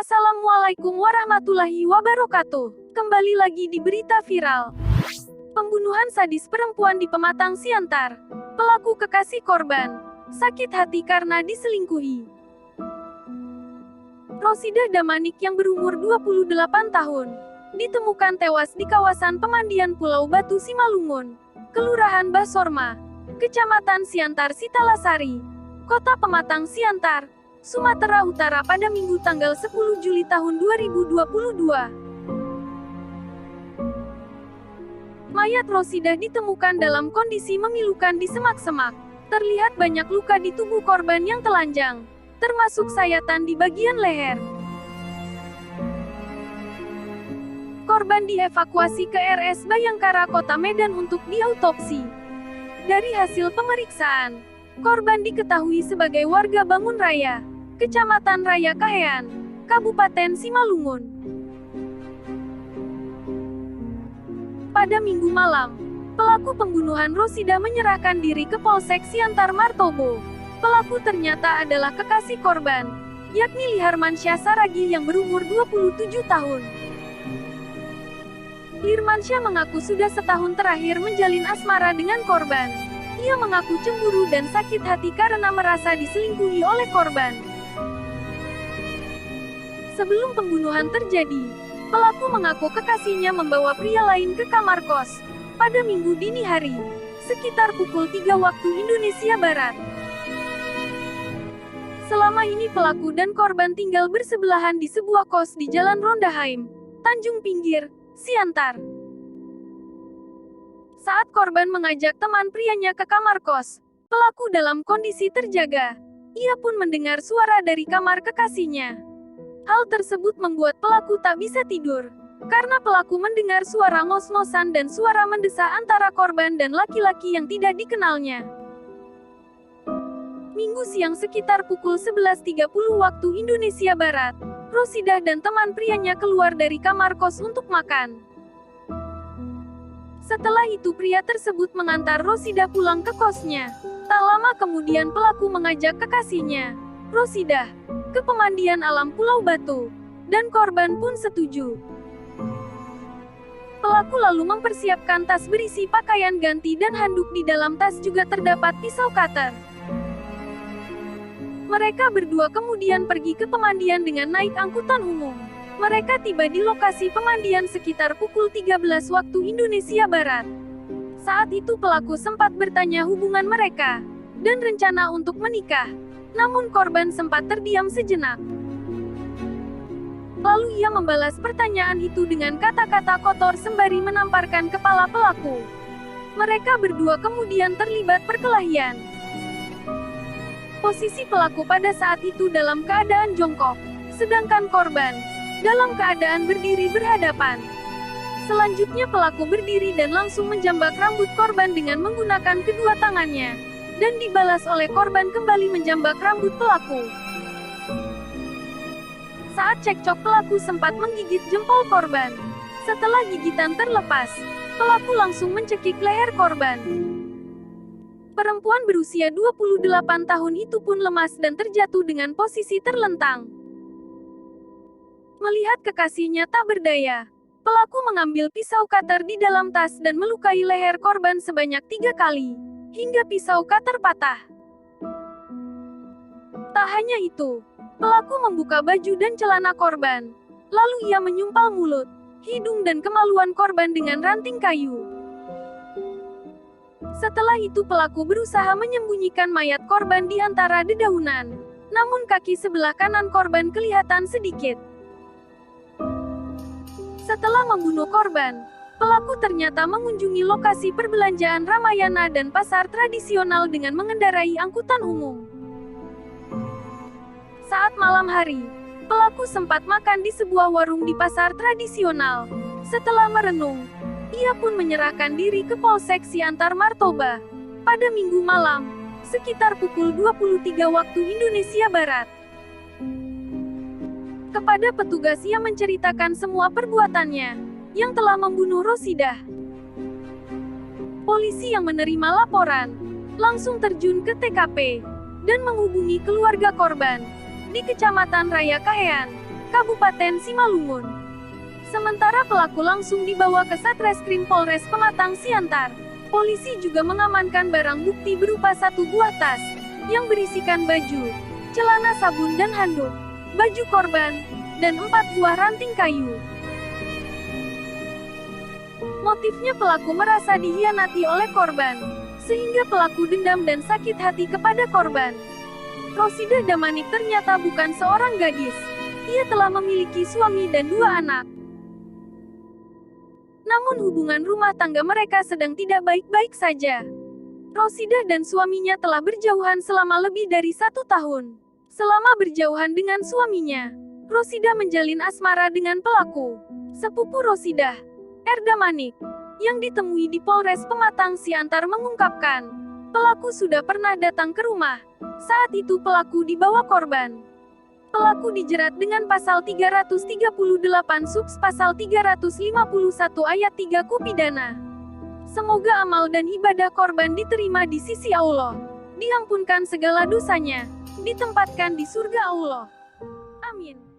Assalamualaikum warahmatullahi wabarakatuh. Kembali lagi di berita viral. Pembunuhan sadis perempuan di Pematang Siantar. Pelaku kekasih korban sakit hati karena diselingkuhi. Rosidah Damanik yang berumur 28 tahun ditemukan tewas di kawasan pemandian Pulau Batu Simalungun, Kelurahan Basorma, Kecamatan Siantar Sitalasari, Kota Pematang Siantar, Sumatera Utara pada Minggu tanggal 10 Juli tahun 2022. Mayat Rosidah ditemukan dalam kondisi memilukan di semak-semak. Terlihat banyak luka di tubuh korban yang telanjang, termasuk sayatan di bagian leher. Korban dievakuasi ke RS Bayangkara Kota Medan untuk diautopsi. Dari hasil pemeriksaan, korban diketahui sebagai warga Bangun Raya, Kecamatan Raya Kahean, Kabupaten Simalungun. Pada Minggu malam, pelaku pembunuhan Rosidah menyerahkan diri ke Polsek Siantar Martobo. Pelaku ternyata adalah kekasih korban, yakni Liharmansyah Saragih yang berumur 27 tahun. Liharmansyah mengaku sudah setahun terakhir menjalin asmara dengan korban. Ia mengaku cemburu dan sakit hati karena merasa diselingkuhi oleh korban. Sebelum pembunuhan terjadi, pelaku mengaku kekasihnya membawa pria lain ke kamar kos pada Minggu dini hari, sekitar pukul 3 waktu Indonesia Barat. Selama ini pelaku dan korban tinggal bersebelahan di sebuah kos di Jalan Rondahaim, Tanjung Pinggir, Siantar. Saat korban mengajak teman prianya ke kamar kos, pelaku dalam kondisi terjaga. Ia pun mendengar suara dari kamar kekasihnya. Hal tersebut membuat pelaku tak bisa tidur, karena pelaku mendengar suara ngos-ngosan dan suara mendesak antara korban dan laki-laki yang tidak dikenalnya. Minggu siang sekitar pukul 11.30 waktu Indonesia Barat, Rosidah dan teman prianya keluar dari kamar kos untuk makan. Setelah itu pria tersebut mengantar Rosidah pulang ke kosnya. Tak lama kemudian pelaku mengajak kekasihnya, Rosidah, ke pemandian alam Pulau Batu, dan korban pun setuju. Pelaku lalu mempersiapkan tas berisi pakaian ganti dan handuk. Di dalam tas juga terdapat pisau cutter. Mereka berdua kemudian pergi ke pemandian dengan naik angkutan umum. Mereka tiba di lokasi pemandian sekitar pukul 13 waktu Indonesia Barat. Saat itu pelaku sempat bertanya hubungan mereka, dan rencana untuk menikah. Namun korban sempat terdiam sejenak. Lalu ia membalas pertanyaan itu dengan kata-kata kotor sembari menamparkan kepala pelaku. Mereka berdua kemudian terlibat perkelahian. Posisi pelaku pada saat itu dalam keadaan jongkok, sedangkan korban dalam keadaan berdiri berhadapan. Selanjutnya pelaku berdiri dan langsung menjambak rambut korban dengan menggunakan kedua tangannya. Dan dibalas oleh korban kembali menjambak rambut pelaku. Saat cekcok pelaku sempat menggigit jempol korban. Setelah gigitan terlepas, pelaku langsung mencekik leher korban. Perempuan berusia 28 tahun itu pun lemas dan terjatuh dengan posisi terlentang. Melihat kekasihnya tak berdaya, pelaku mengambil pisau cutter di dalam tas dan melukai leher korban sebanyak 3 kali. Hingga pisau cutter patah. Tak hanya itu, pelaku membuka baju dan celana korban. Lalu ia menyumpal mulut, hidung dan kemaluan korban dengan ranting kayu. Setelah itu pelaku berusaha menyembunyikan mayat korban di antara dedaunan. Namun kaki sebelah kanan korban kelihatan sedikit. Setelah membunuh korban, pelaku ternyata mengunjungi lokasi perbelanjaan Ramayana dan pasar tradisional dengan mengendarai angkutan umum. Saat malam hari, pelaku sempat makan di sebuah warung di pasar tradisional. Setelah merenung, ia pun menyerahkan diri ke Polsek Siantar Martoba pada Minggu malam, sekitar pukul 23 waktu Indonesia Barat. Kepada petugas ia menceritakan semua perbuatannya yang telah membunuh Rosidah. Polisi yang menerima laporan langsung terjun ke TKP dan menghubungi keluarga korban di Kecamatan Raya Kahean, Kabupaten Simalungun. Sementara pelaku langsung dibawa ke Satreskrim Polres Pematang Siantar. Polisi juga mengamankan barang bukti berupa 1 buah tas yang berisikan baju, celana sabun dan handuk, baju korban, dan 4 buah ranting kayu. Motifnya pelaku merasa dihianati oleh korban, sehingga pelaku dendam dan sakit hati kepada korban. Rosidah Damanik ternyata bukan seorang gadis. Ia telah memiliki suami dan 2 anak. Namun hubungan rumah tangga mereka sedang tidak baik-baik saja. Rosidah dan suaminya telah berjauhan selama lebih dari 1 tahun. Selama berjauhan dengan suaminya, Rosidah menjalin asmara dengan pelaku, sepupu Rosidah, Erda Manik, yang ditemui di Polres Pematang Siantar mengungkapkan, pelaku sudah pernah datang ke rumah. Saat itu pelaku dibawa korban. Pelaku dijerat dengan pasal 338 subs pasal 351 ayat 3 KUH pidana. Semoga amal dan ibadah korban diterima di sisi Allah, diampunkan segala dosanya, ditempatkan di surga Allah. Amin.